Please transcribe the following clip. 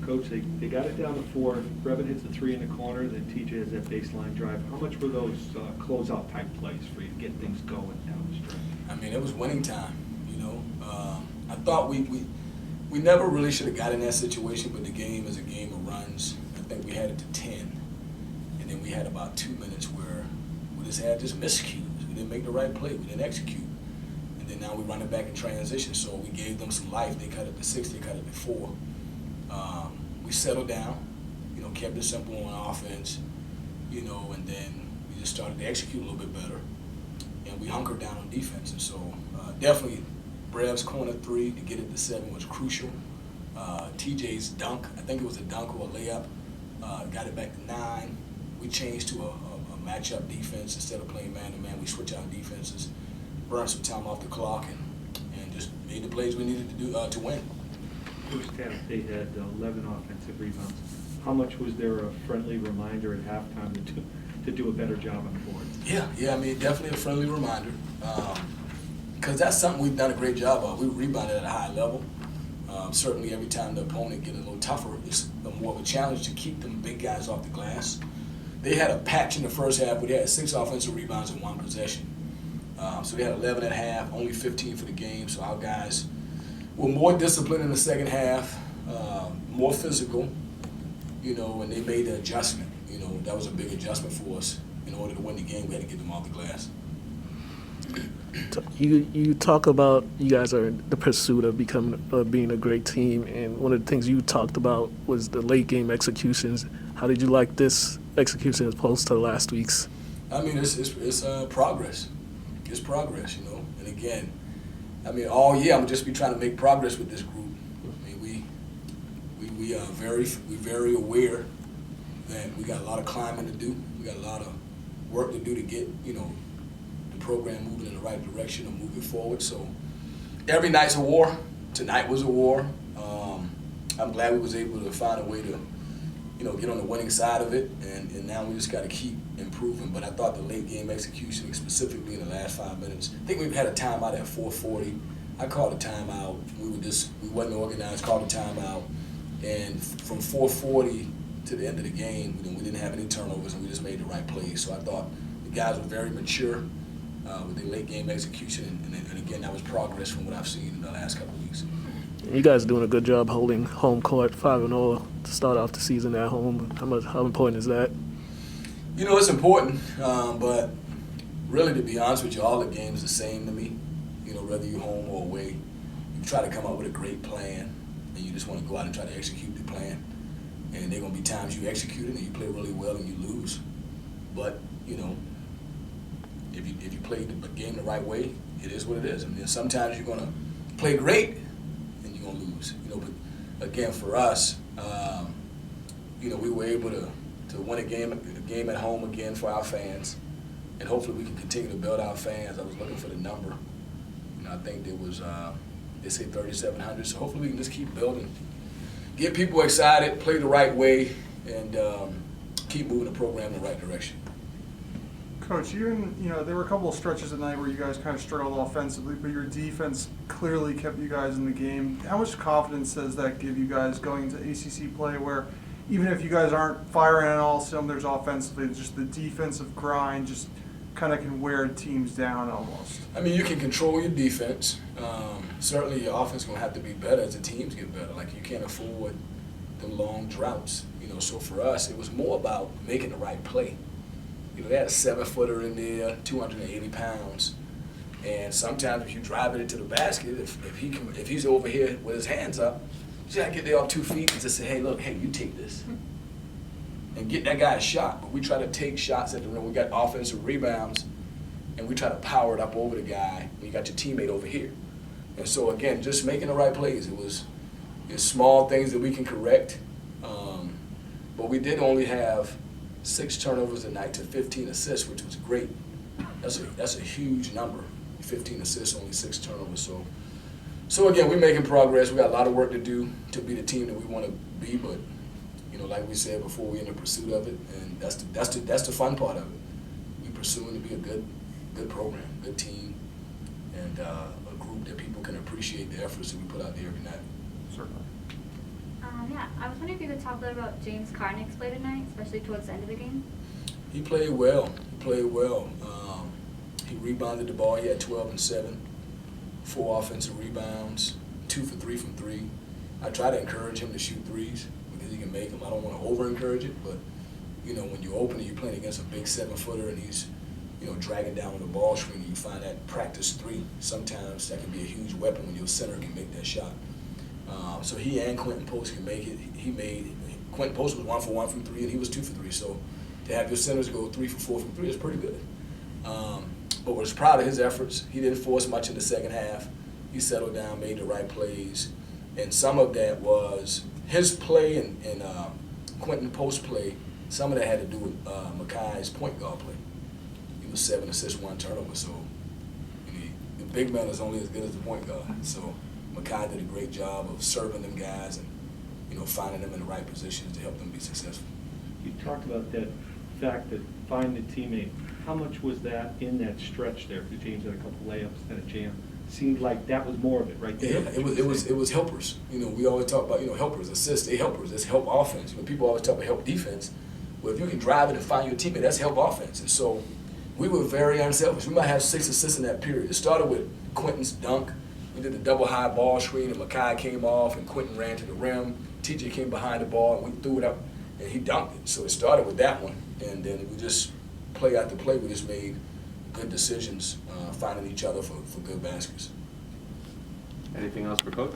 Coach, they got it down to 4. Brevin hits the 3 in the corner, then TJ has that baseline drive. How much were those closeout type plays for you to get things going down the stretch? I mean, it was winning time, you know. I thought we never really should have got in that situation, but the game is a game of runs. I think we had it to 10, and then we had about 2 minutes where we just had miscues. We didn't make the right play. We didn't execute. And then now we run it back in transition. So we gave them some life. They cut it to 6. They cut it to 4. We settled down, you know, kept it simple on offense, you know, and then we just started to execute a little bit better. And we hunkered down on defense. And so definitely Brev's corner 3 to get it to 7 was crucial. TJ's dunk, I think it was a dunk or a layup, got it back to 9. We changed to a matchup defense. Instead of playing man-to-man, we switched our defenses, burned some time off the clock, and just made the plays we needed to do to win. First half, they had 11 offensive rebounds. How much was there a friendly reminder at halftime to do a better job on the board? Yeah, I mean, definitely a friendly reminder. Because that's something we've done a great job of. We rebounded at a high level. Certainly every time the opponent gets a little tougher, it's more of a challenge to keep them big guys off the glass. They had a patch in the first half where they had 6 offensive rebounds in 1 possession. So they had 11 at half, only 15 for the game. So our guys were more disciplined in the second half, more physical, you know, and they made the adjustment. You know, that was a big adjustment for us. In order to win the game, we had to get them off the glass. You talk about you guys are in the pursuit of being a great team, and one of the things you talked about was the late game executions. How did you like this execution as opposed to last week's? I mean, it's progress. It's progress, you know. And again, I mean, all year I'm just be trying to make progress with this group. I mean, we are very aware that we got a lot of climbing to do. We got a lot of work to do to get, you know, the program moving in the right direction and moving forward. So every night's a war. Tonight was a war. I'm glad we was able to find a way to, you know, get on the winning side of it, and now we just got to keep improving. But I thought the late game execution, specifically in the last 5 minutes, I think we had a timeout at 4:40. I called a timeout. We wasn't organized. Called a timeout, and from 4:40 to the end of the game, we didn't have any turnovers, and we just made the right plays. So I thought the guys were very mature with the late game execution, and again, that was progress from what I've seen in the last couple of weeks. You guys are doing a good job holding home court, 5-0 to start off the season at home. How important is that? You know, it's important, but really, to be honest with you, all the games are the same to me. You know, whether you're home or away, you try to come up with a great plan, and you just want to go out and try to execute the plan. And there are going to be times you execute it and you play really well and you lose. But, you know, if you play the game the right way, it is what it is. I mean, sometimes you're going to play great and you're going to lose. You know, but again, for us, you know, we were able to win a game at home again for our fans, and hopefully we can continue to build our fans. I was looking for the number. You know, I think there was they say 3,700. So hopefully we can just keep building, get people excited, play the right way, and keep moving the program in the right direction. Coach, you know, there were a couple of stretches at night where you guys kind of struggled offensively, but your defense clearly kept you guys in the game. How much confidence does that give you guys going into ACC play, where even if you guys aren't firing on all cylinders offensively, just the defensive grind just kind of can wear teams down almost? I mean, you can control your defense. Certainly your offense is going to have to be better as the teams get better. Like, you can't afford the long droughts. You know, so for us, it was more about making the right play. You know, they had a 7-footer in there, 280 pounds. And sometimes if you drive it into the basket, if he's over here with his hands up, you got to get there off 2 feet and just say, hey, look, hey, you take this. And get that guy a shot. But we try to take shots at the rim. We got offensive rebounds, and we try to power it up over the guy. And you got your teammate over here. And so, again, just making the right plays. It's small things that we can correct. But we did only have 6 turnovers a night to 15 assists, which was great. That's a huge number. 15 assists, only 6 turnovers. So again, we're making progress. We got a lot of work to do to be the team that we want to be. But you know, like we said before, we're in the pursuit of it, and that's the fun part of it. We're pursuing to be a good program, good team, and a group that people can appreciate the efforts that we put out there every night. Certainly. Yeah, I was wondering if you could talk a little about James Carnick's play tonight, especially towards the end of the game. He played well. He rebounded the ball. He had 12 and 7, 4 offensive rebounds, 2 for 3 from 3. I try to encourage him to shoot threes because he can make them. I don't want to over-encourage it, but when you open and you're playing against a big 7-footer and he's dragging down with a ball screen, and you find that practice 3. Sometimes that can be a huge weapon when your center can make that shot. So he and Quentin Post can make it. Quentin Post was 1 for 1 from 3, and he was 2 for 3. So to have your centers go 3 for 4 from 3 is pretty good. But was proud of his efforts. He didn't force much in the second half. He settled down, made the right plays, and some of that was his play and Quentin Post play. Some of that had to do with Makai's point guard play. He was 7 assists, 1 turnover. So the big man is only as good as the point guard. So Makai did a great job of serving them guys and finding them in the right positions to help them be successful. You talked about that fact that finding a teammate. How much was that in that stretch there? Because James had a couple layups and a jam. Seemed like that was more of it right there. Yeah, it was helpers. We always talk about helpers, assists, they helpers. That's help offense. People always talk about help defense. Well, if you can drive it and find your teammate, that's help offense. And so we were very unselfish. We might have 6 assists in that period. It started with Quentin's dunk. We did the double high ball screen, and Makai came off, and Quentin ran to the rim. TJ came behind the ball, and we threw it up, and he dunked it. So it started with that one, and then we just play after play, we just made good decisions, finding each other for good baskets. Anything else for Coach?